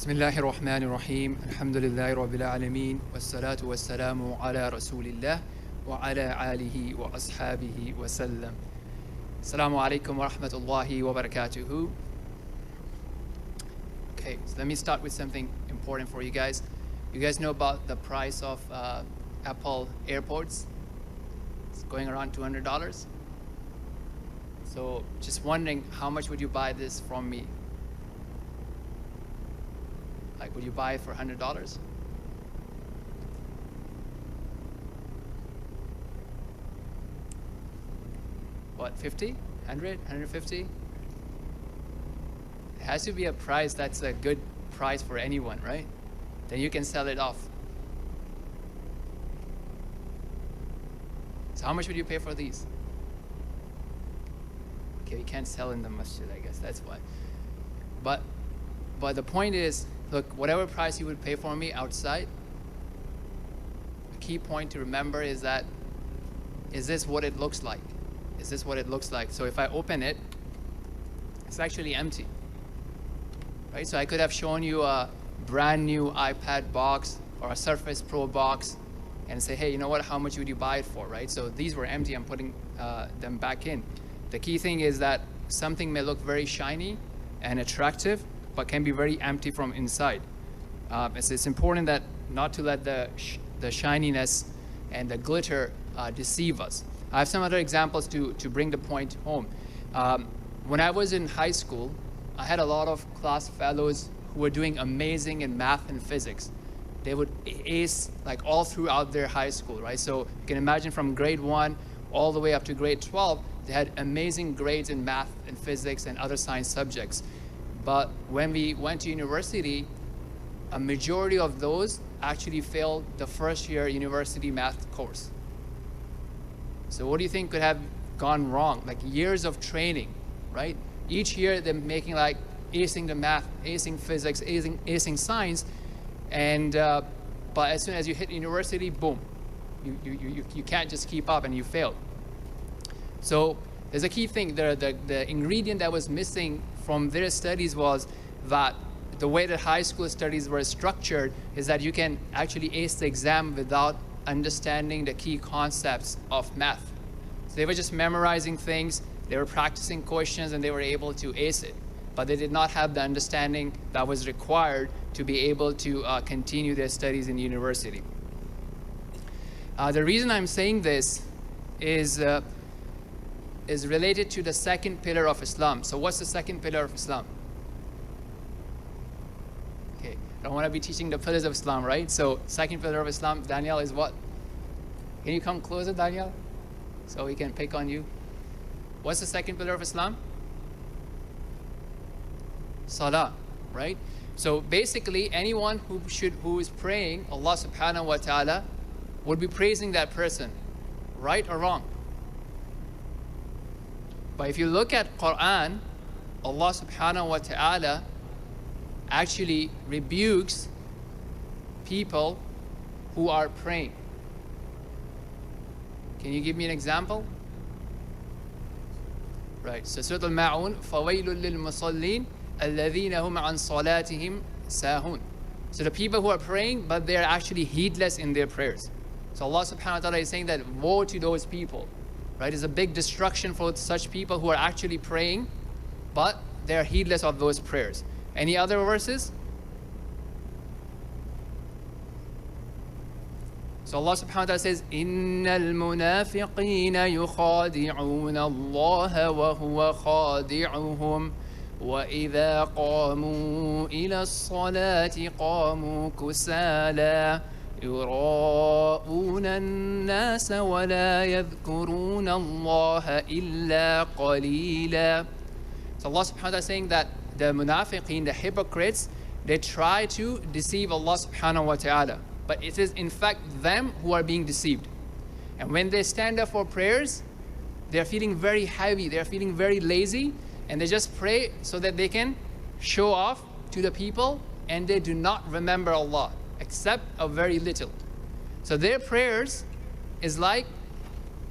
بسم الله الرحمن الرحيم الحمد لله رب العالمين والصلاة والسلام على رسول الله وعلى آله وأصحابه وسلم. Assalamu alaikum wa rahmatullahi wa barakatuhu. Okay, so let me start with something important for you guys. You guys know about the price of Apple AirPods? It's going around $200. So just wondering, how much would you buy this from me? Like, would you buy it for $100? What, 50? 100? 150? It has to be a price that's a good price for anyone, right? Then you can sell it off. So how much would you pay for these? Okay, you can't sell in the masjid, I guess, that's why. But the point is, look, whatever price you would pay for me outside, the key point to remember is that, is this what it looks like? Is this what it looks like? So if I open it, it's actually empty, right? So I could have shown you a brand new iPad box or a Surface Pro box and say, hey, you know what, how much would you buy it for, right? So these were empty, I'm putting them back in. The key thing is that something may look very shiny and attractive, but can be very empty from inside. It's important that not to let the shininess and the glitter deceive us. I have some other examples to bring the point home. When I was in high school, I had a lot of class fellows who were doing amazing in math and physics. They would ace like all throughout their high school, right? So you can imagine from grade 1 all the way up to grade 12, they had amazing grades in math and physics and other science subjects. But when we went to university, a majority of those actually failed the first year university math course. So what do you think could have gone wrong? Like years of training, right? Each year they're making like acing the math, acing physics, acing science, and but as soon as you hit university, boom, you can't just keep up and you fail. So there's a key thing there. The ingredient that was missing from their studies was that the way that high school studies were structured is that you can actually ace the exam without understanding the key concepts of math. So they were just memorizing things, they were practicing questions, and they were able to ace it. But they did not have the understanding that was required to be able to continue their studies in university. The reason I'm saying this is related to the second pillar of Islam. So what's the second pillar of Islam? Okay, I don't want to be teaching the pillars of Islam, right? So second pillar of Islam, Daniel, is what? Can you come closer, Daniel? So we can pick on you. What's the second pillar of Islam? Salah, right? So basically, anyone who is praying Allah Subhanao wa Ta'ala would be praising that person, right or wrong? But if you look at Quran, Allah Subhanahu wa Ta'ala actually rebukes people who are praying. Can you give me an example? Right, so Surah Al-Ma'un, فَوَيْلٌ لِلْمُصَلِّينَ الَّذِينَ هُمْ عَنْ صَلَاتِهِمْ سَاهُونَ. So the people who are praying, but they are actually heedless in their prayers. So Allah Subhanahu wa Ta'ala is saying that woe to those people. Right, it's a big destruction for such people who are actually praying, but they are heedless of those prayers. Any other verses? So Allah Subhanahu wa Ta'ala says, إِنَّ الْمُنَافِقِينَ يُخَادِعُونَ اللَّهَ وَهُوَ خَادِعُهُمْ وَإِذَا قَامُوا إِلَى الصَّلَاةِ قَامُوا كُسَالَى يراءون الناس ولا يذكرون الله إلا قليلا. So Allah Subhanahu wa Ta'ala is saying that the munafiqeen, the hypocrites, they try to deceive Allah Subhanahu wa Ta'ala, but it is in fact them who are being deceived. And when they stand up for prayers, they're feeling very heavy, they're feeling very lazy, and they just pray so that they can show off to the people, and they do not remember Allah except a very little. So their prayers is like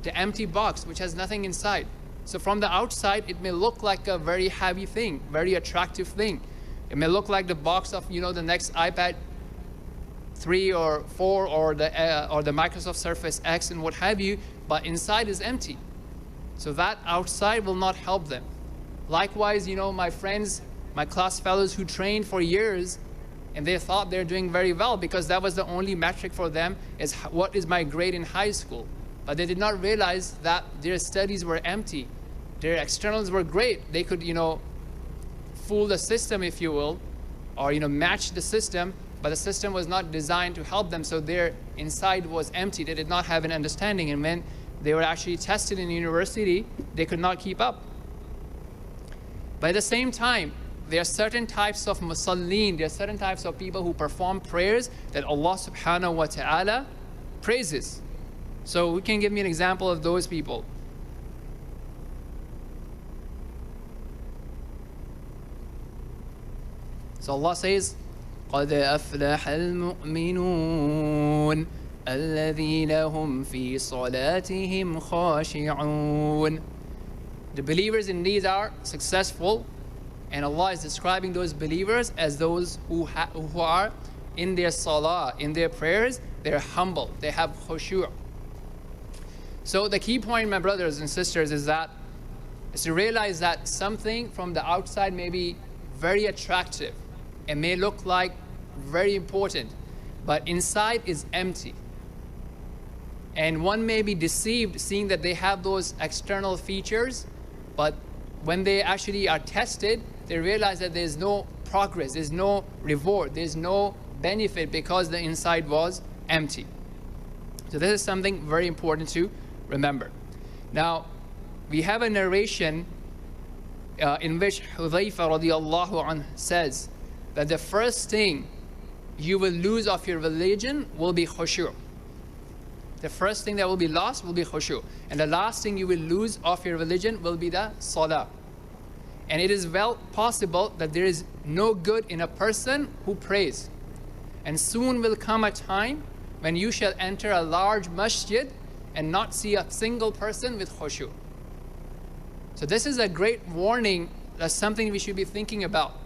the empty box which has nothing inside. So from the outside it may look like a very heavy thing, very attractive thing, It may look like the box of, the next iPad 3 or 4 or the Microsoft Surface X and what have you, but inside is empty. So that outside will not help them. Likewise, my friends, my class fellows who trained for years, and they thought they're doing very well because that was the only metric for them, is what is my grade in high school. But they did not realize that their studies were empty. Their externals were great. They could, fool the system, if you will, or, match the system, but the system was not designed to help them, so their inside was empty. They did not have an understanding, and when they were actually tested in university, they could not keep up. But at the same time, there are certain types of musallin, there are certain types of people who perform prayers that Allah Subhanao wa ta'ala praises. So we can give me an example of those people. So Allah says, قَدْ أَفْلَحَ الْمُؤْمِنُونَ الَّذِينَ هُمْ فِي صَلَاتِهِمْ خَاشِعُونَ. The believers indeed are successful, and Allah is describing those believers as those who are in their salah, in their prayers, they're humble, they have khushu'. So the key point, my brothers and sisters, is to realize that something from the outside may be very attractive. It may look like very important, but inside is empty. And one may be deceived seeing that they have those external features, but when they actually are tested, they realize that there's no progress, there's no reward, there's no benefit because the inside was empty. So this is something very important to remember. Now, we have a narration in which Hudhayfa radiallahu anhu says that the first thing you will lose of your religion will be khushu'. The first thing that will be lost will be khushu'. And the last thing you will lose of your religion will be the salah. And it is well possible that there is no good in a person who prays. And soon will come a time when you shall enter a large masjid and not see a single person with khushu'. So this is a great warning. That's something we should be thinking about.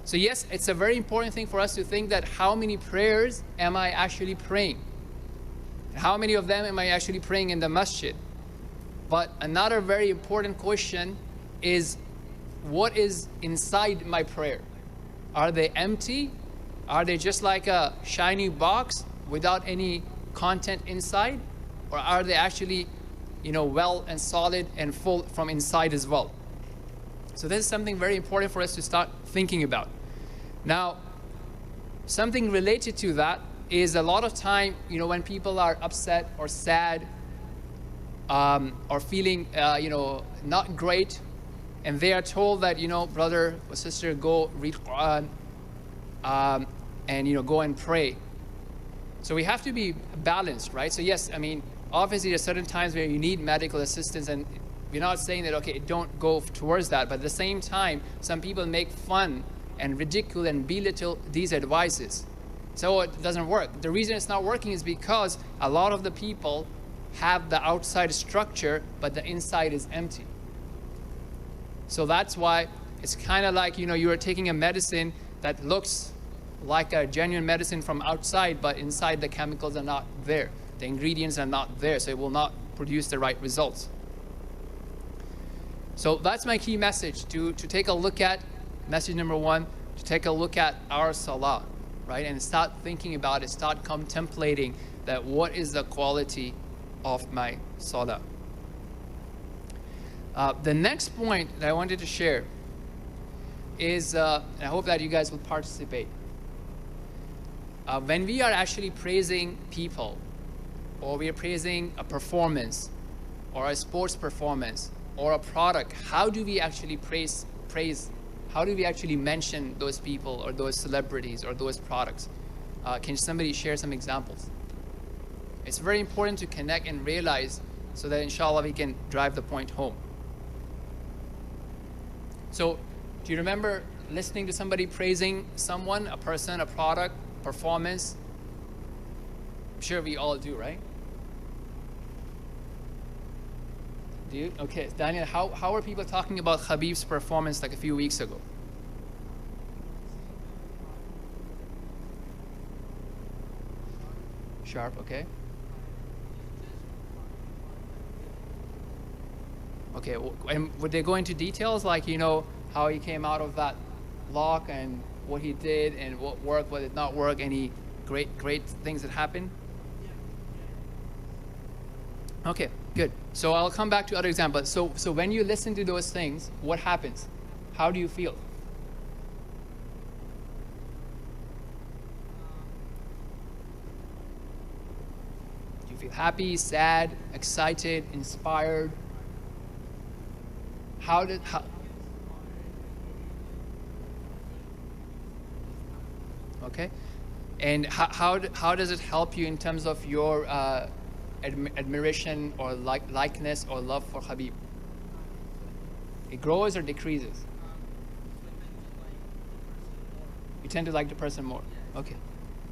So yes, it's a very important thing for us to think that how many prayers am I actually praying? How many of them am I actually praying in the masjid? But another very important question is, what is inside my prayer? Are they empty? Are they just like a shiny box without any content inside? Or are they actually, well and solid and full from inside as well? So this is something very important for us to start thinking about. Now, something related to that is a lot of time, when people are upset or sad or feeling, not great, and they are told that, brother or sister, go read Quran and, go and pray. So we have to be balanced, right? So yes, obviously there's certain times where you need medical assistance, and we're not saying that, okay, don't go towards that. But at the same time, some people make fun and ridicule and belittle these advices. So it doesn't work. The reason it's not working is because a lot of the people have the outside structure, but the inside is empty. So that's why it's kind of like, you are taking a medicine that looks like a genuine medicine from outside, but inside the chemicals are not there. The ingredients are not there, so it will not produce the right results. So that's my key message, to take a look at, message number one, to take a look at our salah, right? And start thinking about it, start contemplating that what is the quality of my salah. The next point that I wanted to share is, and I hope that you guys will participate. When we are actually praising people, or we are praising a performance, or a sports performance, or a product, how do we actually praise? How do we actually mention those people, or those celebrities, or those products? Can somebody share some examples? It's very important to connect and realize, so that inshallah we can drive the point home. So, do you remember listening to somebody praising someone, a person, a product, performance? I'm sure we all do, right? Do you? Okay, Daniel, how are people talking about Khabib's performance like a few weeks ago? Sharp, okay. Okay, and would they go into details like, you know, how he came out of that lock and what he did and what worked, what did not work, any great things that happened? Okay, good. So I'll come back to other examples. So when you listen to those things, what happens? How do you feel? Do you feel happy, sad, excited, inspired? How? Okay, and how does it help you in terms of your admiration or likeness or love for Habib? It grows or decreases? You tend to like the person more. Okay,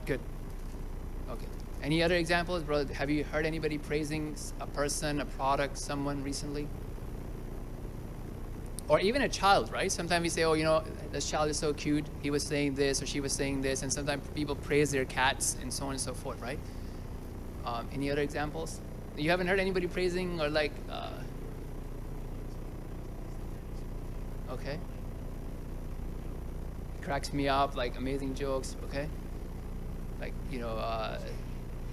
good. Okay. Any other examples, brother? Have you heard anybody praising a person, a product, someone recently? Or even a child, right? Sometimes we say, oh, you know, this child is so cute. He was saying this or she was saying this. And sometimes people praise their cats and so on and so forth, right? Any other examples? You haven't heard anybody praising or like, okay. Cracks me up, like amazing jokes, okay? Like, you know,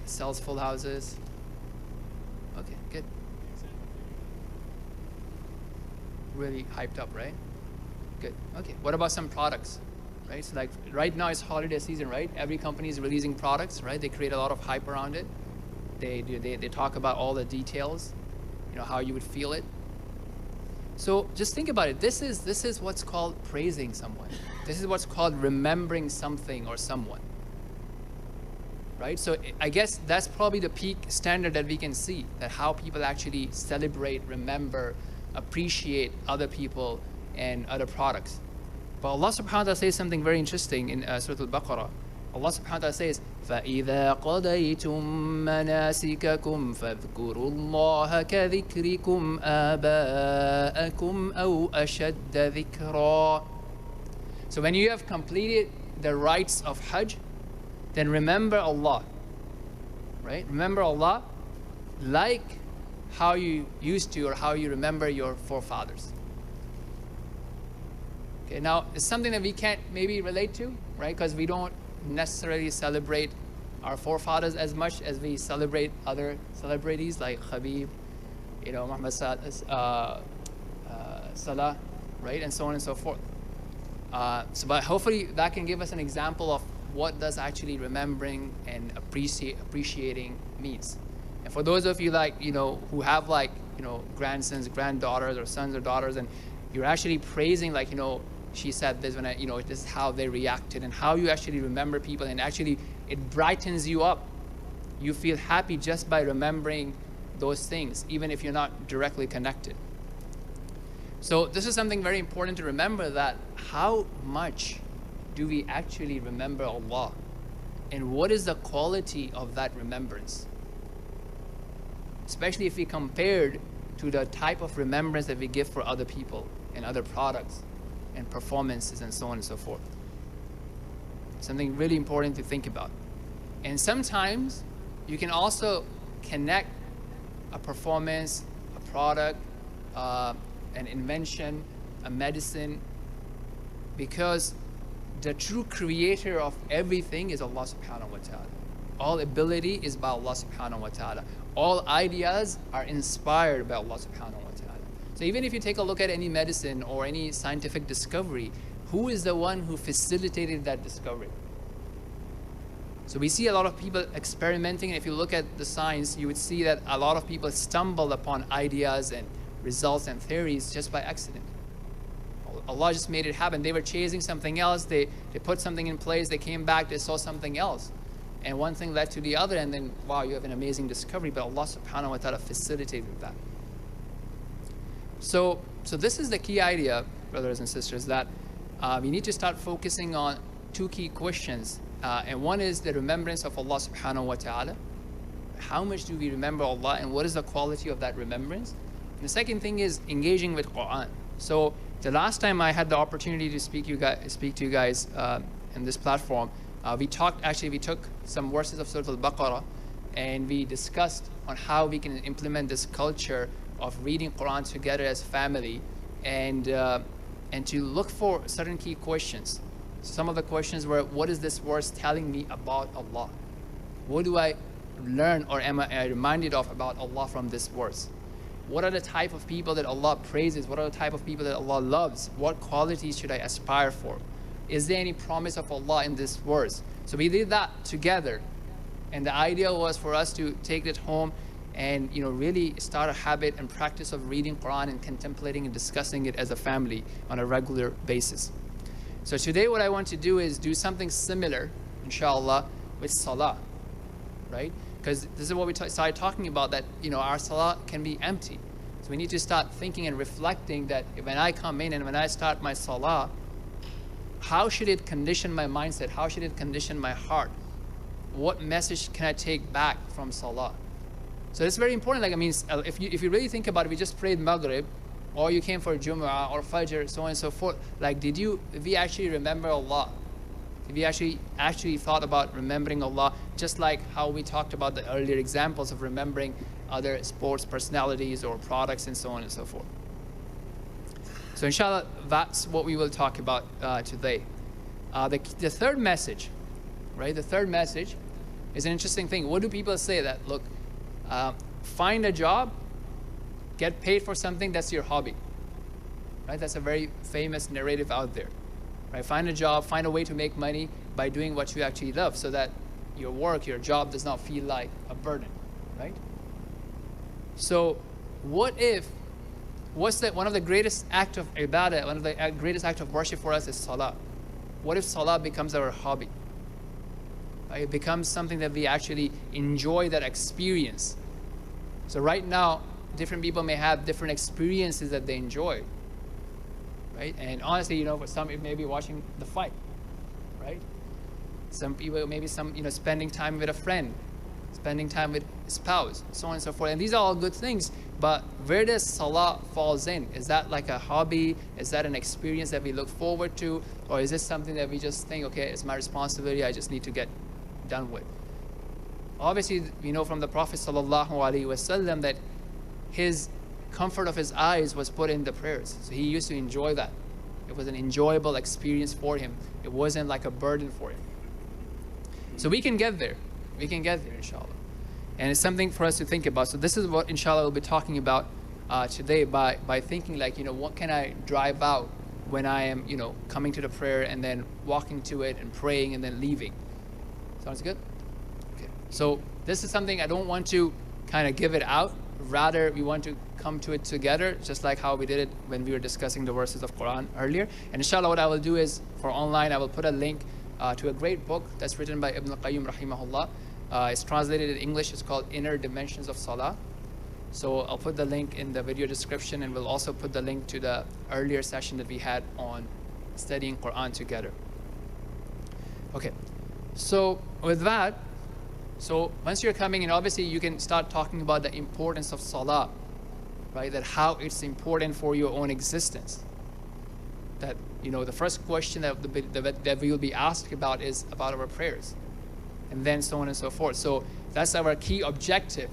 sells full houses. Okay, good. Really hyped up, right? Good. Okay. What about some products, right? So like right now it's holiday season, right? Every company is releasing products, right? They create a lot of hype around it. They talk about all the details, you know, how you would feel it. So just think about it. This is what's called praising someone. This is what's called remembering something or someone, right? So I guess that's probably the peak standard that we can see, that how people actually celebrate, remember, appreciate other people and other products. But Allah Subhanahu wa ta'ala says something very interesting in Surah Al-Baqarah. Allah Subhanahu wa ta'ala says, فَإِذَا قَضَيْتُم مَّنَاسِكَكُمْ فَاذْكُرُوا اللَّهَ كَذِكْرِكُمْ آبَاءَكُمْ أَوْ أَشَدَّ ذِكْرًا. So when you have completed the rites of Hajj, then remember Allah, right? Remember Allah like how you used to or how you remember your forefathers. Okay, now it's something that we can't maybe relate to, right? Because we don't necessarily celebrate our forefathers as much as we celebrate other celebrities like Habib, you know, Muhammad Salah, right? And so on and so forth. But hopefully that can give us an example of what does actually remembering and appreciating means. And for those of you like, you know, who have like, you know, grandsons, granddaughters or sons or daughters, and you're actually praising like, you know, she said this when I, you know, this is how they reacted and how you actually remember people, and actually it brightens you up. You feel happy just by remembering those things, even if you're not directly connected. So this is something very important to remember, that how much do we actually remember Allah, and what is the quality of that remembrance? Especially if we compared to the type of remembrance that we give for other people and other products and performances and so on and so forth. Something really important to think about. And sometimes you can also connect a performance, a product, an invention, a medicine, because the true creator of everything is Allah Subhanahu wa ta'ala. All ability is by Allah Subhanahu wa ta'ala. All ideas are inspired by Allah Subhanahu wa ta'ala. So even if you take a look at any medicine or any scientific discovery, who is the one who facilitated that discovery? So we see a lot of people experimenting, and if you look at the science, you would see that a lot of people stumble upon ideas and results and theories just by accident. Allah just made it happen. They were chasing something else, they put something in place, they came back, they saw something else. And one thing led to the other, and then, wow, you have an amazing discovery, but Allah Subhanahu wa ta'ala facilitated that. So this is the key idea, brothers and sisters, that we need to start focusing on two key questions. And one is the remembrance of Allah Subhanahu wa ta'ala. How much do we remember Allah, and what is the quality of that remembrance? And the second thing is engaging with Quran. So the last time I had the opportunity to speak to you guys in this platform, we took some verses of Surah Al-Baqarah, and we discussed on how we can implement this culture of reading Quran together as family, and to look for certain key questions. Some of the questions were, what is this verse telling me about Allah? What do I learn or am I reminded of about Allah from this verse? What are the type of people that Allah praises? What are the type of people that Allah loves? What qualities should I aspire for? Is there any promise of Allah in this verse? So we did that together. And the idea was for us to take it home and really start a habit and practice of reading Quran and contemplating and discussing it as a family on a regular basis. So today what I want to do is do something similar, inshallah, with Salah, right? Because this is what we started talking about, that our Salah can be empty. So we need to start thinking and reflecting that when I come in and when I start my Salah, how should it condition my mindset? How should it condition my heart? What message can I take back from Salah? So it's very important. If you really think about it, we just prayed Maghrib, or you came for Jumu'ah or Fajr, so on and so forth. If we actually remember Allah? If we actually thought about remembering Allah, just like how we talked about the earlier examples of remembering other sports personalities or products and so on and so forth. So inshallah, that's what we will talk about today. The third message, right? The third message is an interesting thing. What do people say? That, look, find a job, get paid for something that's your hobby, right? That's a very famous narrative out there, right? Find a job, find a way to make money by doing what you actually love, so that your work, your job does not feel like a burden, right? So one of the greatest act of ibadah, one of the greatest act of worship for us is Salah. What if Salah becomes our hobby? It becomes something that we actually enjoy, that experience. So right now, different people may have different experiences that they enjoy, right? And honestly, for some, it may be watching the fight, right? Some people, maybe spending time with a friend, spending time with a spouse, so on and so forth. And these are all good things, but where does Salah falls in? Is that like a hobby? Is that an experience that we look forward to? Or is this something that we just think, okay, it's my responsibility, I just need to get done with? Obviously, we know from the Prophet ﷺ that his comfort of his eyes was put in the prayers. So he used to enjoy that. It was an enjoyable experience for him. It wasn't like a burden for him. So we can get there. We can get there, inshallah. And it's something for us to think about. So this is what, inshallah, we'll be talking about today by thinking what can I drive out when I am, coming to the prayer and then walking to it and praying and then leaving. Sounds good? Okay. So this is something I don't want to kind of give it out. Rather, we want to come to it together, just like how we did it when we were discussing the verses of Quran earlier. And inshallah, what I will do is, for online, I will put a link to a great book that's written by Ibn al-Qayyim rahimahullah. It's translated in English. It's called Inner Dimensions of Salah. So I'll put the link in the video description, and we'll also put the link to the earlier session that we had on studying Quran together. Okay, so with that, so once you're coming in, obviously you can start talking about the importance of Salah, right? That how it's important for your own existence. That, the first question that we will be asked about is about our prayers, and then so on and so forth. So that's our key objective.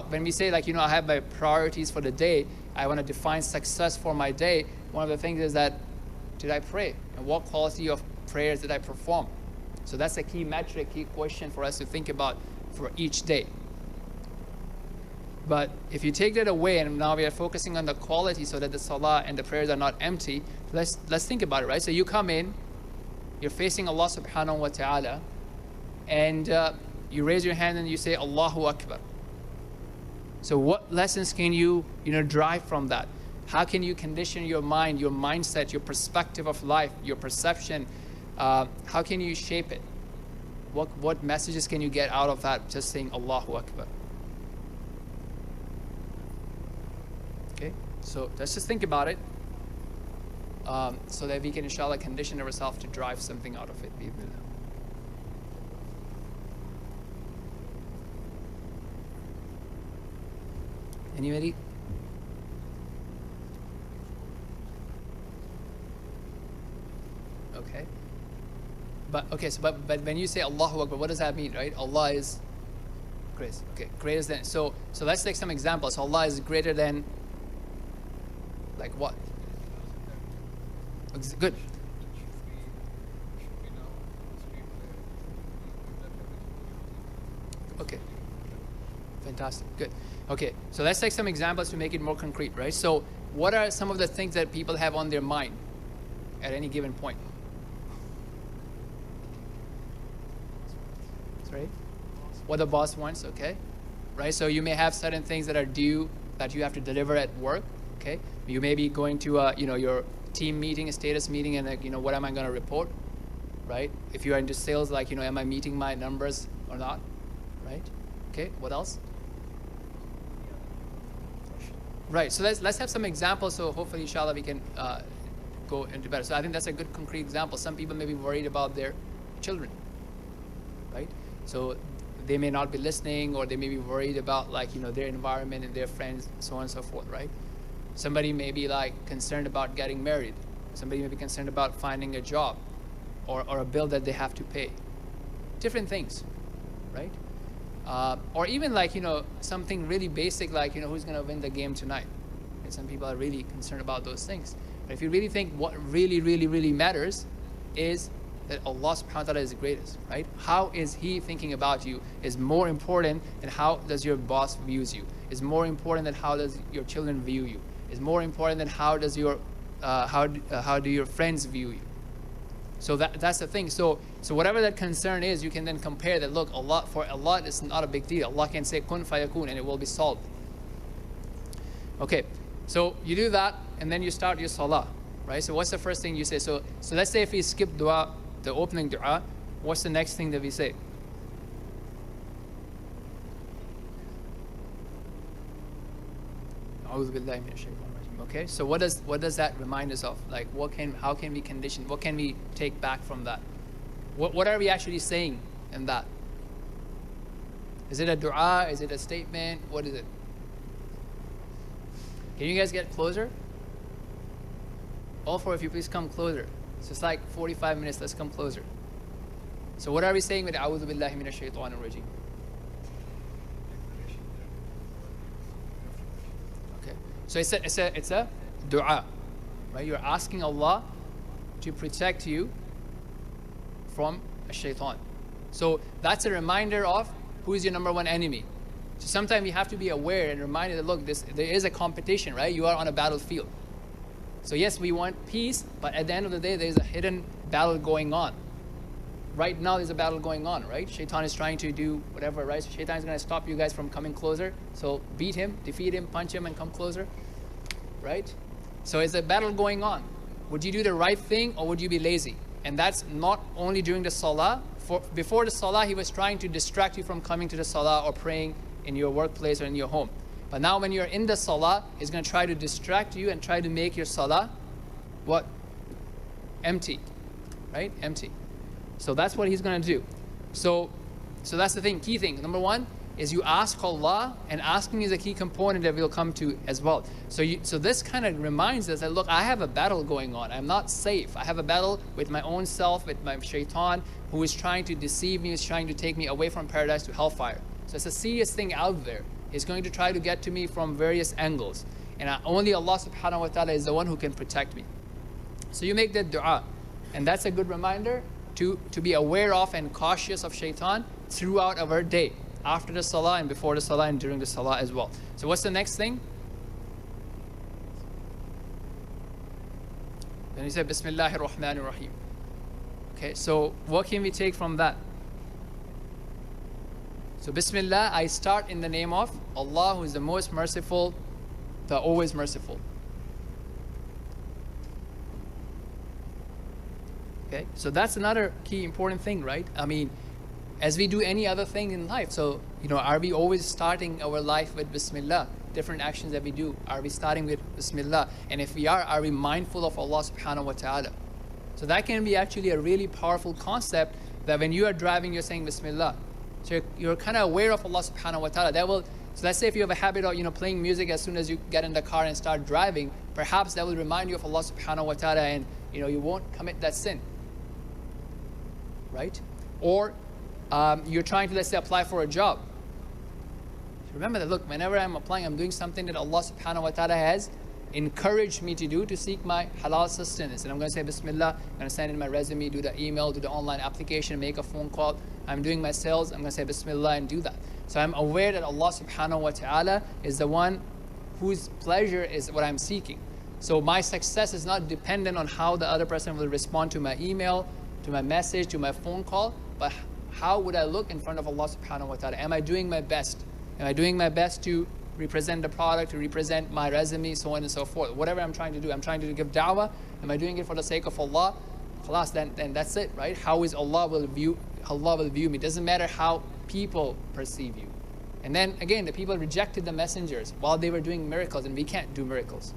When we say I have my priorities for the day, I want to define success for my day, one of the things is that, did I pray? And what quality of prayers did I perform? So that's a key metric, key question for us to think about for each day. But if you take that away, and now we are focusing on the quality so that the Salah and the prayers are not empty, let's think about it, right? So you come in, you're facing Allah Subhanao wa Ta'ala, and you raise your hand and you say, Allahu Akbar. So what lessons can you drive from that? How can you condition your mind, your mindset, your perspective of life, your perception? How can you shape it? What messages can you get out of that, just saying Allahu Akbar? Okay, so let's just think about it, so that we can, inshallah, condition ourselves to drive something out of it. Anybody? Okay. But when you say Allahu Akbar, what does that mean, right? Allah is Great. Okay, greater than. So let's take some examples. So Allah is greater than, like what? Good. Okay. Fantastic. Good. Okay. So let's take some examples to make it more concrete, right? So what are some of the things that people have on their mind at any given point? Right? What the boss wants, okay? Right? So you may have certain things that are due that you have to deliver at work, okay? You may be going to your team meeting, a status meeting, and what am I going to report, right? If you are into sales, am I meeting my numbers or not, right? Okay, what else? Right, so let's have some examples, so hopefully inshallah we can go into better. So I think that's a good concrete example. Some people may be worried about their children, right? So they may not be listening, or they may be worried about their environment and their friends, so on and so forth, right? Somebody may be concerned about getting married. Somebody may be concerned about finding a job or a bill that they have to pay. Different things, right? Or even something really basic who's going to win the game tonight. And some people are really concerned about those things. But if you really think what really, really, really matters is that Allah Subhanahu wa Ta'ala is the greatest, right? How is He thinking about you is more important than how does your boss views you. Is more important than how does your children view you. Is more important than how does your how do your friends view you. So that's the thing. So whatever that concern is, you can then compare that. Look, for Allah it's not a big deal. Allah can say kun fayakun and it will be solved. Okay, so you do that and then you start your salah, right? So what's the first thing you say? So let's say if we skip dua, the opening dua, what's the next thing that we say? Okay, so what does that remind us of? How can we condition? What can we take back from that? What are we actually saying in that? Is it a dua? Is it a statement? What is it? Can you guys get closer? All four of you, please come closer. It's just 45 minutes. Let's come closer. So what are we saying with A'udhu billahi minash shaitanir rajim? Okay. So it's a dua, right? You're asking Allah to protect you from a shaitan. So that's a reminder of who is your number one enemy. So sometimes you have to be aware and reminded that look, there is a competition, right? You are on a battlefield. So yes, we want peace, but at the end of the day, there's a hidden battle going on. Right now, there's a battle going on, right? Shaitan is trying to do whatever, right? So Shaitan is going to stop you guys from coming closer. So beat him, defeat him, punch him, and come closer, right? So it's a battle going on. Would you do the right thing or would you be lazy? And that's not only during the salah. Before the salah, he was trying to distract you from coming to the salah or praying in your workplace or in your home. But now when you're in the salah, he's going to try to distract you and try to make your salah, what? Empty, right? Empty. So that's what he's going to do. So that's the thing, key thing. Number one is you ask Allah, and asking is a key component that we'll come to as well. So this kind of reminds us that, look, I have a battle going on. I'm not safe. I have a battle with my own self, with my shaitan, who is trying to deceive me, is trying to take me away from paradise to hellfire. So it's a serious thing out there. He's going to try to get to me from various angles. And only Allah Subhanahu wa Ta'ala is the one who can protect me. So you make that dua. And that's a good reminder to be aware of and cautious of shaitan throughout our day, after the salah and before the salah and during the salah as well. So what's the next thing? Then he said, Bismillahir Rahmanir Rahim. Okay, so what can we take from that? So Bismillah, I start in the name of Allah, who is the most merciful, the always merciful. Okay, so that's another key important thing, right? I mean, as we do any other thing in life, so, are we always starting our life with Bismillah? Different actions that we do, are we starting with Bismillah? And if we are we mindful of Allah Subhanahu wa Ta'ala? So that can be actually a really powerful concept, that when you are driving, you're saying Bismillah. So you're kind of aware of Allah Subhanahu wa Ta'ala. So let's say if you have a habit of playing music as soon as you get in the car and start driving, perhaps that will remind you of Allah Subhanahu wa Ta'ala, and you won't commit that sin, right? Or you're trying to, let's say, apply for a job, Remember that, look, whenever I'm applying, I'm doing something that Allah Subhanahu wa Ta'ala has encouraged me to do to seek my halal sustenance. And I'm going to say Bismillah, I'm going to send in my resume, do the email, do the online application, make a phone call. I'm doing my sales, I'm going to say Bismillah and do that. So I'm aware that Allah Subhanahu wa Ta'ala is the one whose pleasure is what I'm seeking. So my success is not dependent on how the other person will respond to my email, to my message, to my phone call, but how would I look in front of Allah Subhanahu wa Ta'ala? Am I doing my best? Am I doing my best to represent the product, to represent my resume, so on and so forth? Whatever I'm trying to do, I'm trying to give da'wah. Am I doing it for the sake of Allah? Khalas, then that's it, right? How is Allah will view me? Doesn't matter how people perceive you. And then again, the people rejected the messengers while they were doing miracles, and we can't do miracles.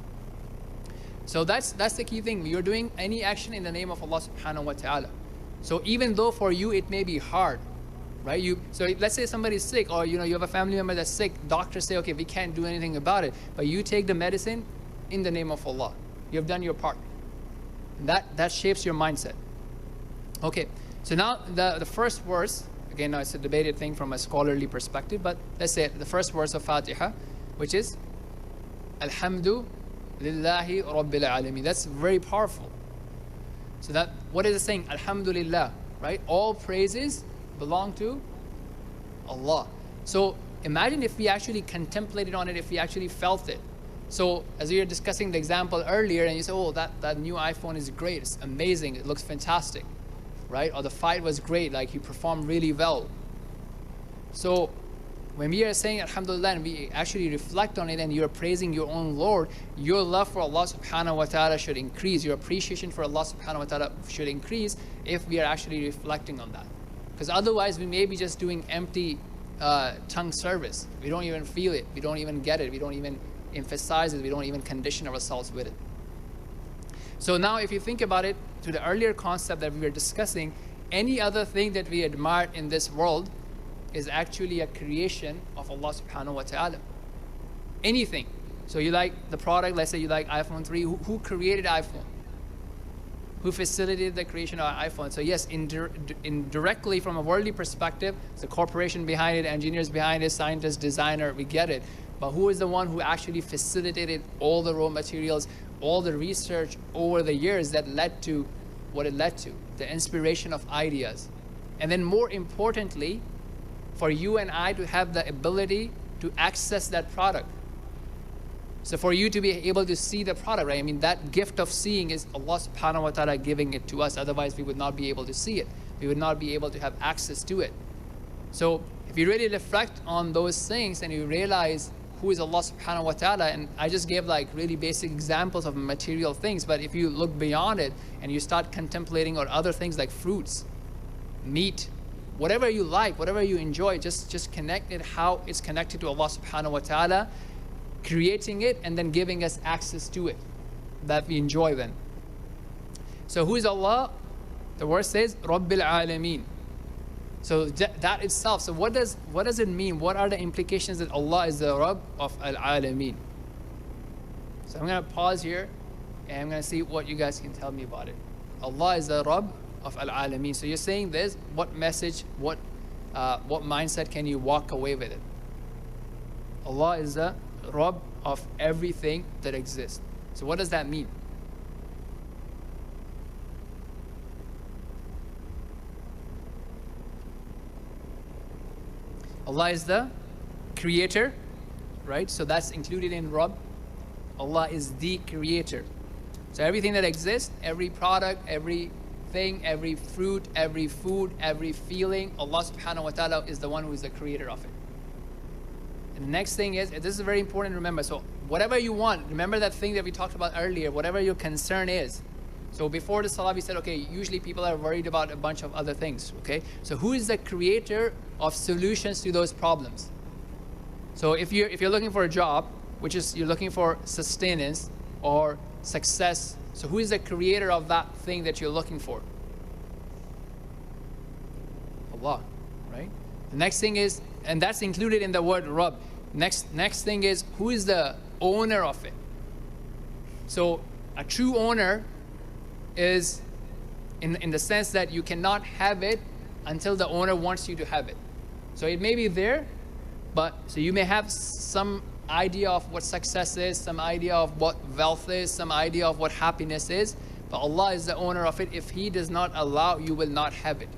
So that's the key thing. You're doing any action in the name of Allah Subhanahu wa Ta'ala. So even though for you it may be hard, right? So let's say somebody's sick, or you have a family member that's sick. Doctors say, okay, we can't do anything about it, but you take the medicine in the name of Allah. You have done your part. That shapes your mindset. Okay, so now the first verse, again, now it's a debated thing from a scholarly perspective, but let's say the first verse of Fatiha, which is Alhamdu Lillahi Rabbil Alameen. That's very powerful. So that, what is it saying? Alhamdulillah, right? All praises belong to Allah. So imagine if we actually contemplated on it, if we actually felt it. So as we were discussing the example earlier, and you say, oh, that new iPhone is great, it's amazing, it looks fantastic, right? Or the fight was great, like you performed really well. So when we are saying Alhamdulillah and we actually reflect on it and you're praising your own Lord, your love for Allah Subhanahu wa Ta'ala should increase. Your appreciation for Allah Subhanahu wa Ta'ala should increase if we are actually reflecting on that. Because otherwise we may be just doing empty tongue service. We don't even feel it. We don't even get it. We don't even emphasize it. We don't even condition ourselves with it. So now if you think about it, to the earlier concept that we were discussing, any other thing that we admire in this world is actually a creation of Allah Subhanahu wa Ta'ala. Anything. So you like the product, let's say you like iPhone 3. Who created iPhone? Who facilitated the creation of iPhone? So yes, indirectly from a worldly perspective, it's the corporation behind it, engineers behind it, scientists, designer, we get it. But who is the one who actually facilitated all the raw materials, all the research over the years that led to what it led to? The inspiration of ideas. And then more importantly, for you and I to have the ability to access that product. So for you to be able to see the product, right? I mean, that gift of seeing is Allah Subhanahu wa Ta'ala giving it to us. Otherwise, we would not be able to see it. We would not be able to have access to it. So if you really reflect on those things and you realize who is Allah Subhanahu wa Ta'ala, and I just gave like really basic examples of material things, but if you look beyond it and you start contemplating on other things like fruits, meat, whatever you like, whatever you enjoy, just connect it how it's connected to Allah Subhanahu wa Ta'ala, creating it and then giving us access to it that we enjoy then. So who is Allah? The verse says Rabbil Alameen. So that itself, so what does it mean? What are the implications that Allah is the Rabb of Al-Alameen? So I'm going to pause here and I'm going to see what you guys can tell me about it. Allah is the Rabb of Al-Alameen. So you're saying this, what message, what mindset can you walk away with it? Allah is the Rabb of everything that exists. So what does that mean? Allah is the creator, right? So that's included in Rabb. Allah is the creator. So everything that exists, every product, everything, every fruit, every food, every feeling, Allah Subhanahu wa Ta'ala is the one who is the creator of it. And the next thing is, this is very important to remember. So whatever you want, remember that thing that we talked about earlier, whatever your concern is. So before the Salah, we said, okay, usually people are worried about a bunch of other things, okay? So who is the creator of solutions to those problems? So if you're looking for a job, which is you're looking for sustenance or success, so who is the creator of that thing that you're looking for? Allah, right? The next thing is, and that's included in the word Rabb. Next thing is, who is the owner of it? So a true owner is in the sense that you cannot have it until the owner wants you to have it. So it may be there, But so you may have some idea of what success is, some idea of what wealth is, some idea of what happiness is, but Allah is the owner of it. If He does not allow, you will not have it.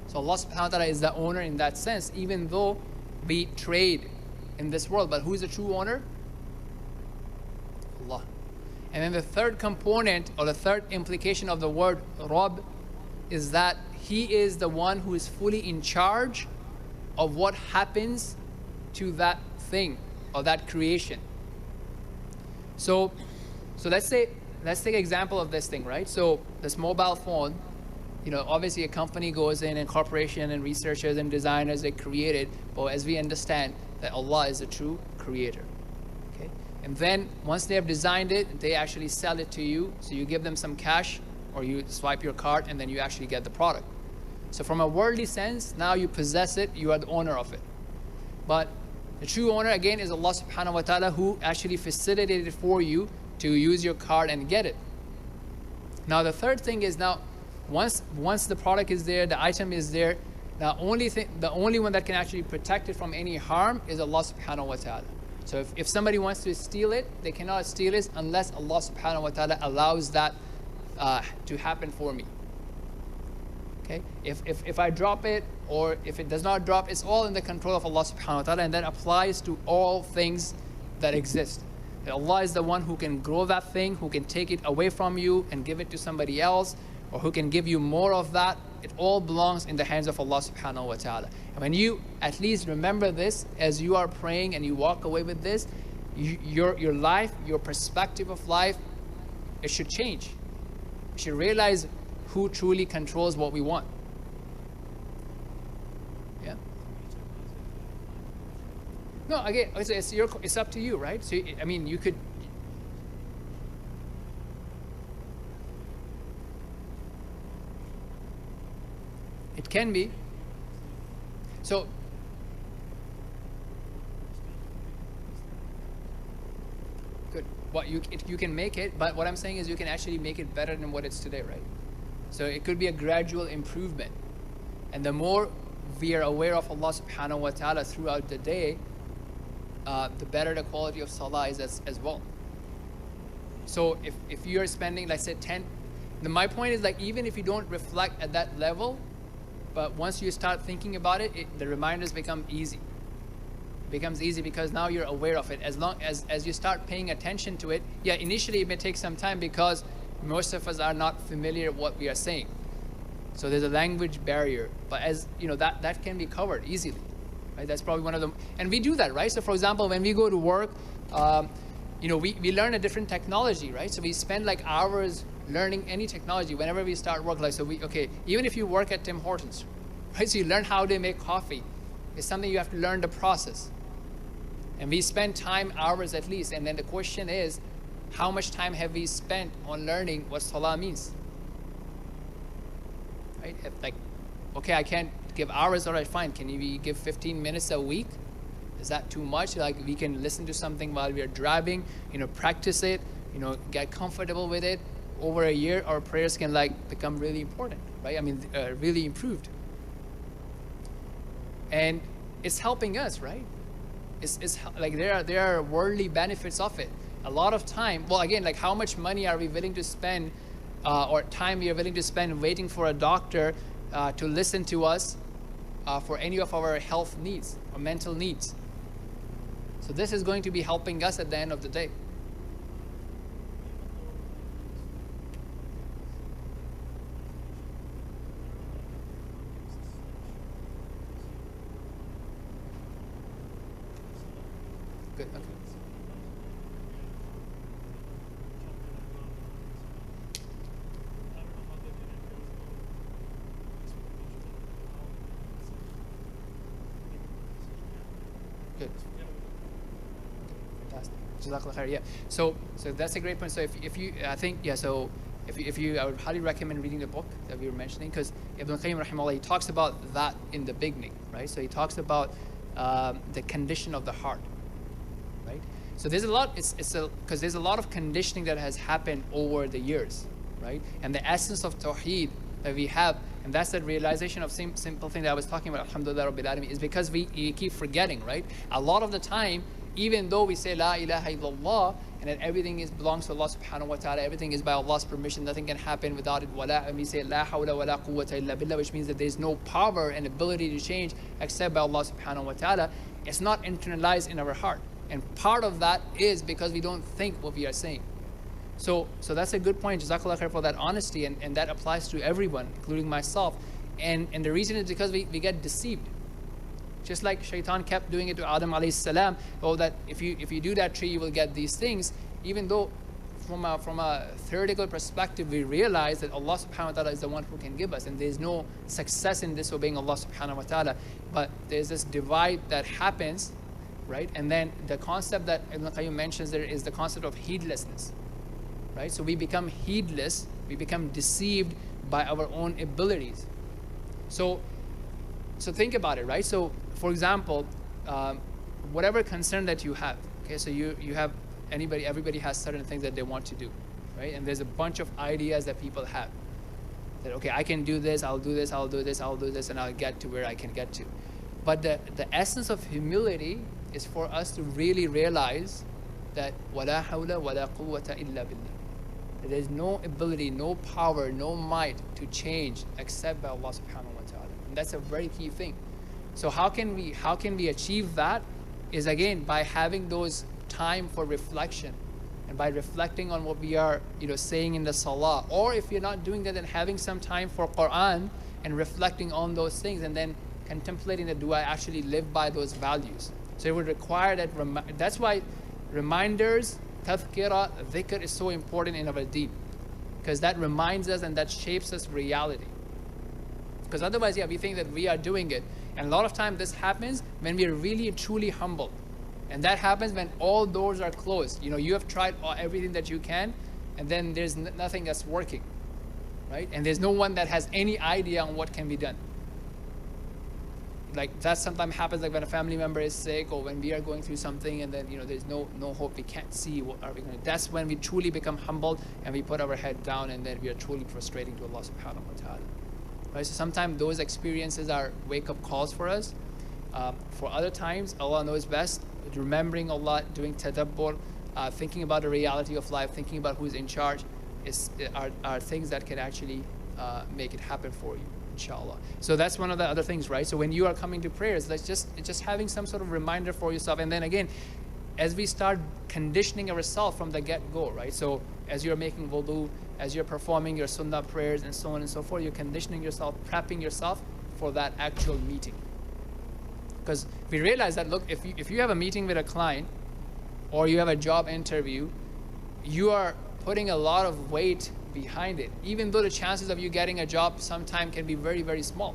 So Allah Subhanahu wa Ta'ala is the owner in that sense, even though we trade in this world. But who is the true owner? Allah. And then the third component, or the third implication of the word Rabb, is that He is the one who is fully in charge of what happens to that thing or that creation. So let's take an example of this thing, right? So this mobile phone, obviously a company goes in, and corporation and researchers and designers, they create it. But as we understand that Allah is the true creator. Okay? And then once they have designed it, they actually sell it to you. So you give them some cash, or you swipe your card, and then you actually get the product. So from a worldly sense, now you possess it, you are the owner of it. But the true owner, again, is Allah Subhanahu wa Ta'ala, who actually facilitated it for you to use your card and get it. Now the third thing is, now once the product is there, the item is there, the only one that can actually protect it from any harm is Allah Subhanahu wa Ta'ala. So if somebody wants to steal it, they cannot steal it unless Allah Subhanahu wa Ta'ala allows that to happen for me. Okay? If I drop it, or if it does not drop, it's all in the control of Allah Subhanahu wa Ta'ala, and that applies to all things that exist. Allah is the one who can grow that thing, who can take it away from you and give it to somebody else, or who can give you more of that. It all belongs in the hands of Allah Subhanahu wa Ta'ala. And when you at least remember this as you are praying and you walk away with this, your life, your perspective of life, it should change. You should realize who truly controls what we want. Yeah. No, again, it's up to you, right? So I mean, you could. It can be. So. Good. What you can make it, but what I'm saying is you can actually make it better than what it's today, right? So it could be a gradual improvement. And the more we are aware of Allah Subhanahu wa Ta'ala throughout the day, the better the quality of Salah is as well. So if you're spending, let's say 10, my point is, like, even if you don't reflect at that level, but once you start thinking about it, the reminders become easy. It becomes easy because now you're aware of it. As long as you start paying attention to it, yeah, initially it may take some time because most of us are not familiar with what we are saying. So there's a language barrier, but as you know, that can be covered easily, right? That's probably one of them, and we do that, right? So for example, when we go to work, we learn a different technology, right? So we spend like hours learning any technology whenever we start work. Like, even if you work at Tim Hortons, right? So you learn how they make coffee. It's something you have to learn the process, and we spend time, hours at least. And then the question is, how much time have we spent on learning what Salah means? Right? Like, okay, I can't give hours, all right, fine. Can we give 15 minutes a week? Is that too much? Like, we can listen to something while we are driving, practice it, get comfortable with it. Over a year, our prayers can become really important, right? I mean, really improved. And it's helping us, right? It's like there are worldly benefits of it. A lot of time, well, again, like, how much money are we willing to spend, or time we are willing to spend waiting for a doctor to listen to us for any of our health needs or mental needs? So this is going to be helping us at the end of the day. Good, okay. Good. Fantastic. Jazakallah khair. Yeah. So that's a great point. So if you, I think, yeah. So if you, I would highly recommend reading the book that we were mentioning, because Ibn Qayyim rahimahullah, he talks about that in the beginning, right? So he talks about the condition of the heart, right? So there's a lot. Because there's a lot of conditioning that has happened over the years, right? And the essence of Tawheed that we have And that's that realization of simple thing that I was talking about, alhamdulillah rabbil alameen, is because we keep forgetting, right? A lot of the time, even though we say la ilaha illallah, and that everything belongs to Allah Subhanahu wa ta'ala, everything is by Allah's permission, nothing can happen without it, and we say la hawla wa la quwwata illa billah, which means that there's no power and ability to change except by Allah Subhanahu wa ta'ala. It's not internalized in our heart. And part of that is because we don't think what we are saying. So that's a good point. Jazakallah khair for that honesty, and that applies to everyone, including myself. And the reason is because we get deceived. Just like shaitan kept doing it to Adam alayhi salam, oh, that if you do that tree, you will get these things. Even though from a theoretical perspective, we realize that Allah subhanahu wa ta'ala is the one who can give us, and there's no success in disobeying Allah subhanahu wa ta'ala. But there's this divide that happens, right? And then the concept that Ibn Qayyim mentions there is the concept of heedlessness. Right? So we become heedless, we become deceived by our own abilities. So think about it, right? So for example, whatever concern that you have, okay, so you have everybody has certain things that they want to do, right? And there's a bunch of ideas that people have. That, okay, I can do this, I'll do this, I'll do this, I'll do this, and I'll get to where I can get to. But the essence of humility is for us to really realize that wala hawla wala quwwata illa billah. There's no ability, no power, no might to change except by Allah subhanahu wa ta'ala. And that's a very key thing. So how can we achieve that? Is again by having those time for reflection, and by reflecting on what we are saying in the salah. Or if you're not doing that, then having some time for Quran and reflecting on those things, and then contemplating that, do I actually live by those values? So it would require that. That's why reminders, tadhkira, dhikr is so important in our deen, because that reminds us and that shapes us reality. Because otherwise, we think that we are doing it, and a lot of time this happens when we are really truly humble, and that happens when all doors are closed. You have tried everything that you can, and then there's nothing that's working, right? And there's no one that has any idea on what can be done. Like that sometimes happens, like when a family member is sick, or when we are going through something, and then there's no hope, we can't see what are we going to do. That's when we truly become humble, and we put our head down, and then we are truly prostrating to Allah subhanahu wa ta'ala. Right? So sometimes those experiences are wake-up calls for us. For other times, Allah knows best. Remembering Allah, doing tadabbur, thinking about the reality of life, thinking about who's in charge, are things that can actually make it happen for you, inshallah. So that's one of the other things, right? So when you are coming to prayers, it's just having some sort of reminder for yourself. And then again, as we start conditioning ourselves from the get-go, right? So as you're making wudu, as you're performing your sunnah prayers and so on and so forth, you're conditioning yourself, prepping yourself for that actual meeting. Because we realize that, look, if you have a meeting with a client, or you have a job interview, you are putting a lot of weight behind it, even though the chances of you getting a job sometime can be very, very small,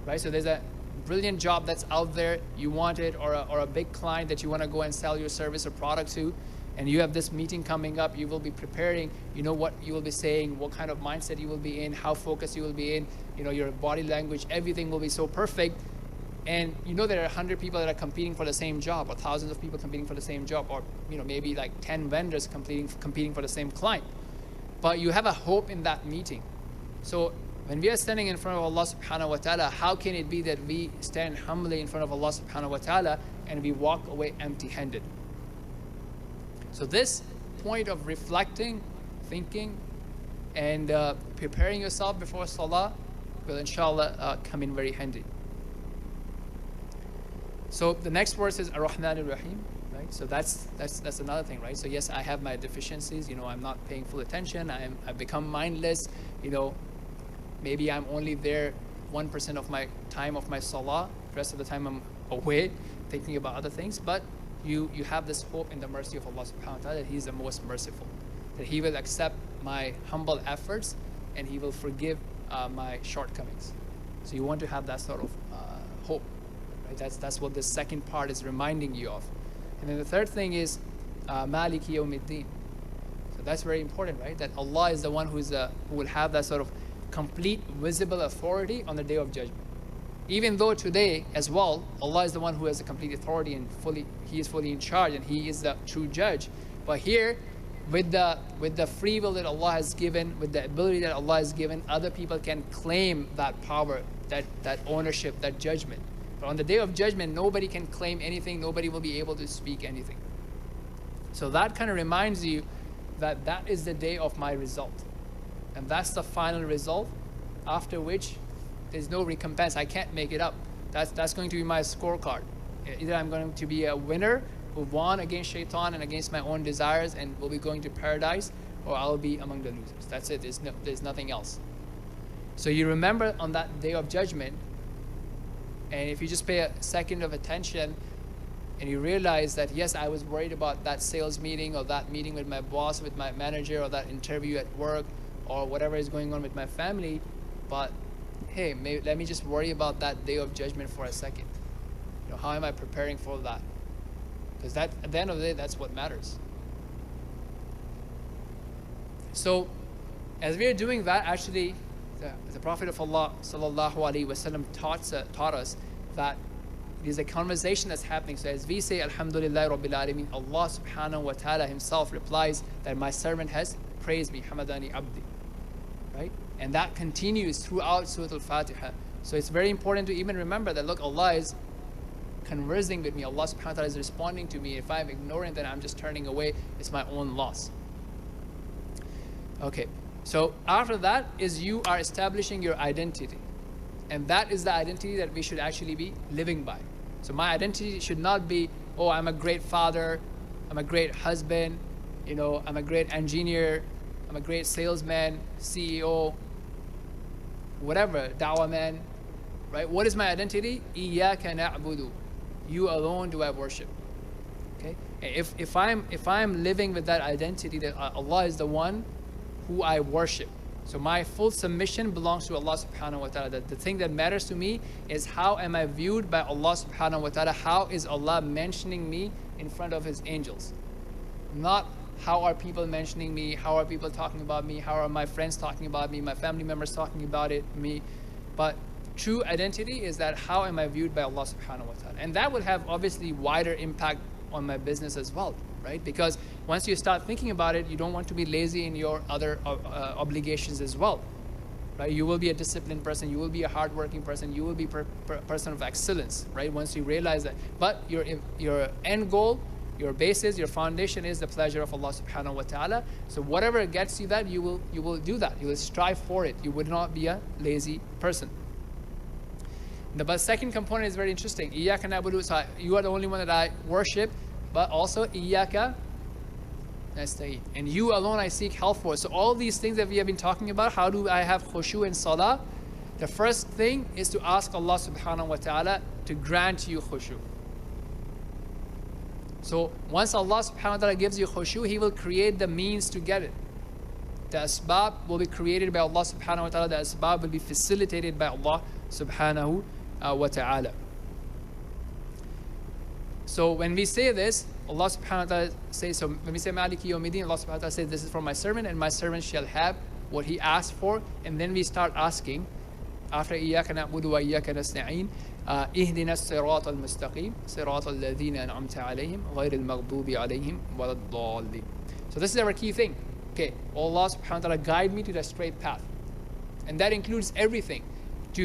right? So there's a brilliant job that's out there, you want it, or a big client that you want to go and sell your service or product to, and you have this meeting coming up. You will be preparing, what you will be saying, what kind of mindset you will be in, how focused you will be in, your body language, everything will be so perfect. And there are 100 people that are competing for the same job, or thousands of people competing for the same job, or maybe like 10 vendors competing for the same client. But you have a hope in that meeting. So when we are standing in front of Allah subhanahu wa ta'ala, how can it be that we stand humbly in front of Allah subhanahu wa ta'ala and we walk away empty-handed? So this point of reflecting, thinking, and preparing yourself before salah will inshallah come in very handy. So the next verse is Ar-Rahman Ar-Rahim, right? So that's another thing, right? So yes, I have my deficiencies. I'm not paying full attention. I've become mindless. Maybe I'm only there 1% of my time of my salah. The rest of the time I'm away, thinking about other things. But you have this hope in the mercy of Allah Subhanahu wa Taala that He is the most merciful, that He will accept my humble efforts and He will forgive my shortcomings. So you want to have that sort of hope. That's what the second part is reminding you of. And then the third thing is Maliki Yawmiddin. So that's very important, right? That Allah is the one who will have that sort of complete visible authority on the Day of Judgment. Even though today as well, Allah is the one who has the complete authority and He is fully in charge, and He is the true judge. But here, with the free will that Allah has given, with the ability that Allah has given, other people can claim that power, that ownership, that judgment. But on the day of judgment, nobody can claim anything. Nobody will be able to speak anything. So that kind of reminds you that that is the day of my result. And that's the final result, after which there's no recompense. I can't make it up. That's going to be my scorecard. Either I'm going to be a winner who won against shaitan and against my own desires and will be going to paradise, or I'll be among the losers. That's it. There's nothing else. So you remember on that day of judgment, and if you just pay a second of attention and you realize that, yes, I was worried about that sales meeting or that meeting with my boss, with my manager, or that interview at work, or whatever is going on with my family, but hey, let me just worry about that day of judgment for a second. You know, how am I preparing for that? Because that, at the end of the day, that's what matters. So, as we are doing that, actually, the Prophet of Allah sallallahu alaihi wasallam taught us that there's a conversation that's happening. So as we say, Alhamdulillah Rabbil Alameen, Allah Subhanahu wa Ta'ala Himself replies that my servant has praised me, Hamadani Abdi. Right? And that continues throughout Surah Al-Fatiha. So it's very important to even remember that, look, Allah is conversing with me. Allah Subhanahu wa Ta'ala is responding to me. If I'm ignorant, then I'm just turning away. It's my own loss. Okay. So after that is you are establishing your identity. And that is the identity that we should actually be living by. So my identity should not be, oh, I'm a great father, I'm a great husband, you know, I'm a great engineer, I'm a great salesman, CEO, whatever, da'wah man, right? What is my identity? Iyyaka na'budu. You alone do I worship. Okay? If I'm living with that identity that Allah is the one who I worship. So my full submission belongs to Allah Subhanahu wa Ta'ala. The thing that matters to me is how am I viewed by Allah Subhanahu wa Ta'ala? How is Allah mentioning me in front of His angels? Not how are people mentioning me, how are people talking about me, how are my friends talking about me, my family members talking about me. But true identity is that how am I viewed by Allah Subhanahu wa Ta'ala? And that would have obviously wider impact on my business as well, right? Because once you start thinking about it, you don't want to be lazy in your other obligations as well, right? You will be a disciplined person, you will be a hardworking person, you will be a person of excellence, right? Once you realize that. But your end goal, your basis, your foundation is the pleasure of Allah Subhanahu wa Ta'ala. So whatever gets you that, you will do that. You will strive for it. You would not be a lazy person. The second component is very interesting. Iyyaka na'budu. So you are the only one that I worship, but also Iyyaka nasta'een. And you alone I seek help for. So all these things that we have been talking about, how do I have khushu in salah? The first thing is to ask Allah Subhanahu wa Ta'ala to grant you khushu. So once Allah Subhanahu wa Ta'ala gives you khushu, He will create the means to get it. The asbab will be created by Allah Subhanahu wa Ta'ala. The asbab will be facilitated by Allah Subhanahu wa Ta'ala. So when we say this, Allah Subhanahu wa Ta'ala says, so when we say Maliki Yawmiddin, Allah Subhanahu wa Ta'ala says, this is for my servant, and my servant shall have what he asked for. And then we start asking, after Iyyaka na'budu wa Iyyaka nasta'een, Ihdina as-sirata al-mustaqim, sirata alladhina an'amta alayhim, ghayr al-maghdubi alayhim, walad dallin. So this is our key thing. Okay, Allah Subhanahu wa Ta'ala guide me to the straight path. And that includes everything.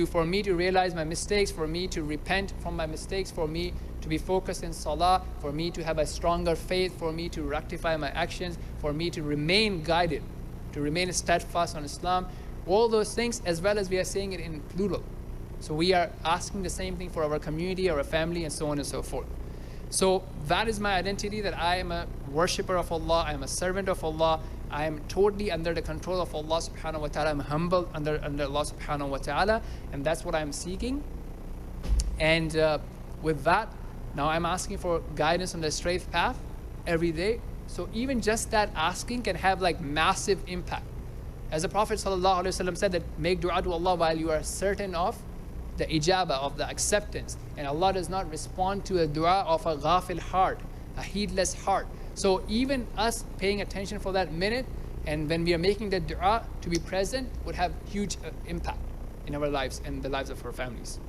For me to realize my mistakes, for me to repent from my mistakes, for me to be focused in salah, for me to have a stronger faith, for me to rectify my actions, for me to remain guided, to remain steadfast on Islam. All those things, as well as we are saying it in plural. So we are asking the same thing for our community, our family, and so on and so forth. So that is my identity, that I am a worshipper of Allah, I am a servant of Allah, I am totally under the control of Allah Subhanahu wa Ta'ala, I'm humble under Allah Subhanahu wa Ta'ala, and that's what I'm seeking. And with that, now I'm asking for guidance on the straight path every day. So even just that asking can have like massive impact. As the Prophet ﷺ said, that make dua to Allah while you are certain of the ijabah, of the acceptance. And Allah does not respond to a dua of a ghafil heart, a heedless heart. So even us paying attention for that minute, and when we are making the dua to be present, would have huge impact in our lives and the lives of our families.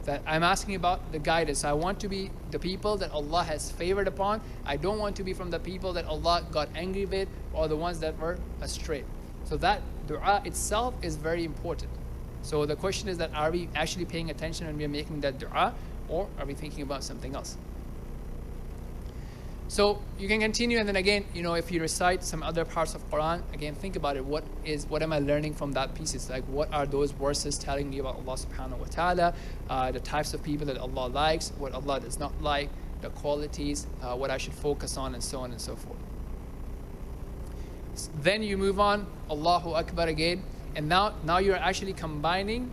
That I'm asking about the guidance. I want to be the people that Allah has favored upon. I don't want to be from the people that Allah got angry with or the ones that were astray. So that dua itself is very important. So the question is that, are we actually paying attention when we are making that dua, or are we thinking about something else? So you can continue, and then again, if you recite some other parts of Quran, again, think about it. What am I learning from that piece? It's like, what are those verses telling me about Allah Subhanahu wa Ta'ala, the types of people that Allah likes, what Allah does not like, the qualities, what I should focus on, and so on and so forth. Then you move on, Allahu Akbar again, and now you're actually combining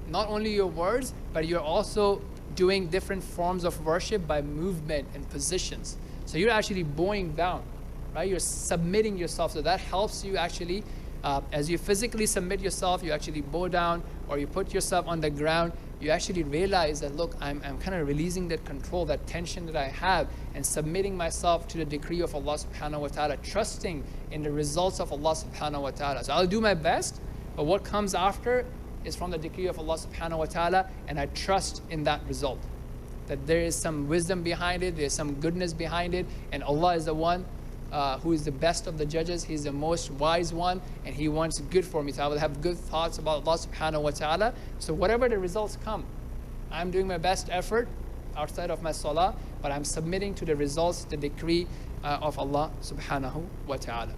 not only your words, but you're also doing different forms of worship by movement and positions. So you're actually bowing down, right? You're submitting yourself. So that helps you actually, as you physically submit yourself, you actually bow down, or you put yourself on the ground. You actually realize that, look, I'm kind of releasing that control, that tension that I have, and submitting myself to the decree of Allah Subhanahu wa Ta'ala, trusting in the results of Allah Subhanahu wa Ta'ala. So I'll do my best, but what comes after is from the decree of Allah Subhanahu wa Ta'ala, and I trust in that result. That there is some wisdom behind it, there's some goodness behind it, and Allah is the one who is the best of the judges. He's the most wise one, and He wants good for me. So I will have good thoughts about Allah Subhanahu wa Ta'ala. So whatever the results come, I'm doing my best effort outside of my salah, but I'm submitting to the results, the decree of Allah Subhanahu wa Ta'ala.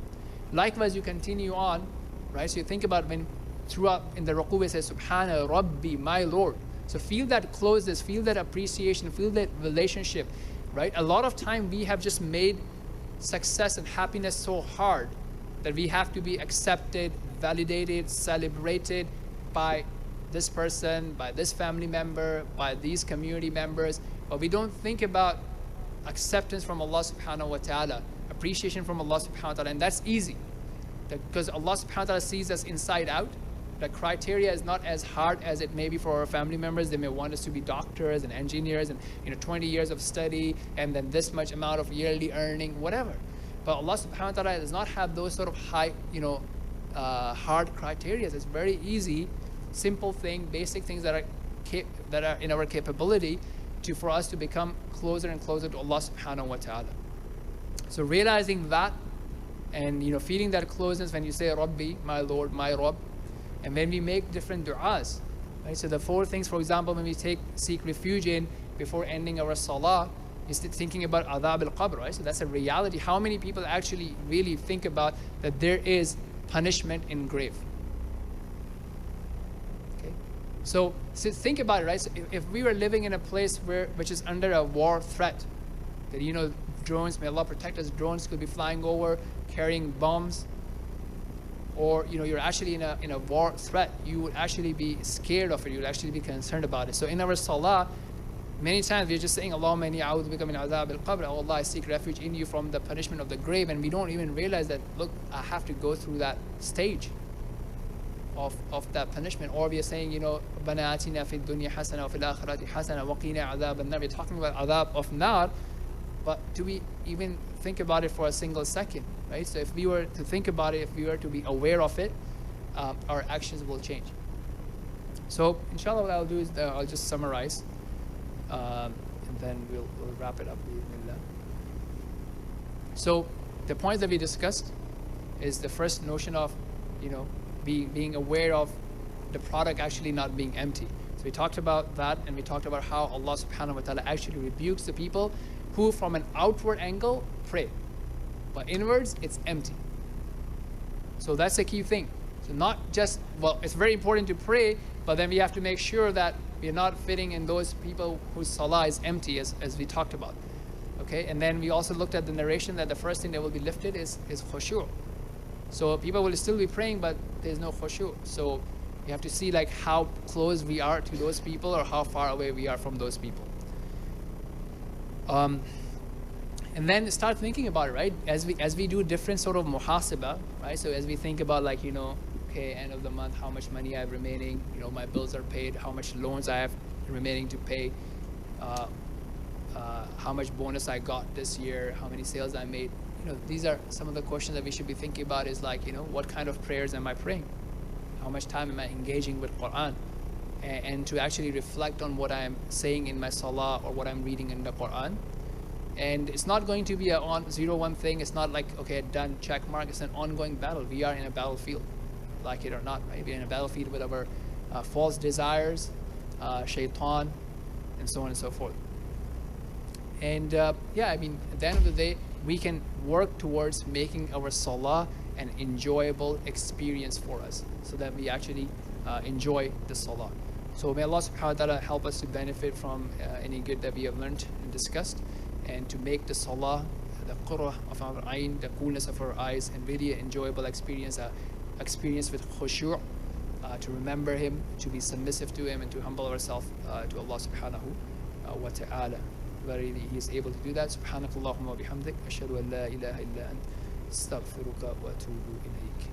Likewise, you continue on, right? So you think about when throughout in the ruku it says, Subhana Rabbi, my Lord. So feel that closeness, feel that appreciation, feel that relationship, right? A lot of time we have just made success and happiness so hard that we have to be accepted, validated, celebrated by this person, by this family member, by these community members. But we don't think about acceptance from Allah Subhanahu wa Ta'ala, appreciation from Allah Subhanahu wa Ta'ala, and that's easy. Because Allah Subhanahu wa Ta'ala sees us inside out. The criteria is not as hard as it may be for our family members. They may want us to be doctors and engineers and 20 years of study and then this much amount of yearly earning, whatever. But Allah Subhanahu wa Ta'ala does not have those sort of high, hard criteria. It's very easy, simple thing, basic things that are in our capability for us to become closer and closer to Allah Subhanahu wa Ta'ala. So realizing that and feeling that closeness when you say Rabbi, my Lord, my Rabb. And when we make different du'as, right? So the 4 things, for example, when we seek refuge in before ending our salah, is thinking about adhab al-qabr, right? So that's a reality. How many people actually really think about that there is punishment in grave? Okay, so think about it, right? So if we were living in a place which is under a war threat, that drones, may Allah protect us, drones could be flying over, carrying bombs. Or you're actually in a war threat, you would actually be scared of it, you would actually be concerned about it. So in our salah, many times we're just saying, Allahumma inni a'udhu bika min adhab al-qabr, oh Allah, I seek refuge in you from the punishment of the grave, and we don't even realize that, look, I have to go through that stage of that punishment. Or we are saying, Rabbana atina fid dunya hasana wa fil akhirati hasana wa qina adhab an-nar. We're talking about adhab of nar, but do we even think about it for a single second? Right? So if we were to think about it, if we were to be aware of it, our actions will change. So inshallah what I'll do is I'll just summarize and then we'll wrap it up. So the points that we discussed is the first notion of being aware of the product actually not being empty. So we talked about that, and we talked about how Allah Subhanahu wa Ta'ala actually rebukes the people who from an outward angle pray, but inwards it's empty. So that's the key thing. So not just, it's very important to pray, but then we have to make sure that we are not fitting in those people whose salah is empty, as we talked about. Okay, and then we also looked at the narration that the first thing that will be lifted is khushu'. So people will still be praying, but there's no khushu'. So you have to see like how close we are to those people or how far away we are from those people. And then start thinking about it, right? As we do different sort of muhasabah, right? So as we think about like, okay, end of the month, how much money I have remaining, my bills are paid, how much loans I have remaining to pay, how much bonus I got this year, how many sales I made. These are some of the questions that we should be thinking about is like, what kind of prayers am I praying? How much time am I engaging with Quran? and to actually reflect on what I'm saying in my salah or what I'm reading in the Quran. And it's not going to be a 0-1 thing. It's not like, okay, done, check mark. It's an ongoing battle. We are in a battlefield, like it or not, right? We're in a battlefield with our false desires, shaitan, and so on and so forth. And yeah, I mean, at the end of the day, we can work towards making our salah an enjoyable experience for us, so that we actually enjoy the salah. So may Allah Subhanahu wa Ta'ala help us to benefit from any good that we have learned and discussed, and to make the salah, the qurrah of our ayn, the coolness of our eyes, and really enjoyable experience, experience with khushu', to remember Him, to be submissive to Him, and to humble ourselves to Allah Subhanahu wa Ta'ala. Verily, He is able to do that. Subhanakallahumma wa bihamdik, ashhadu an la ilaha illa ant, astaghfiruka wa atubu ilayk.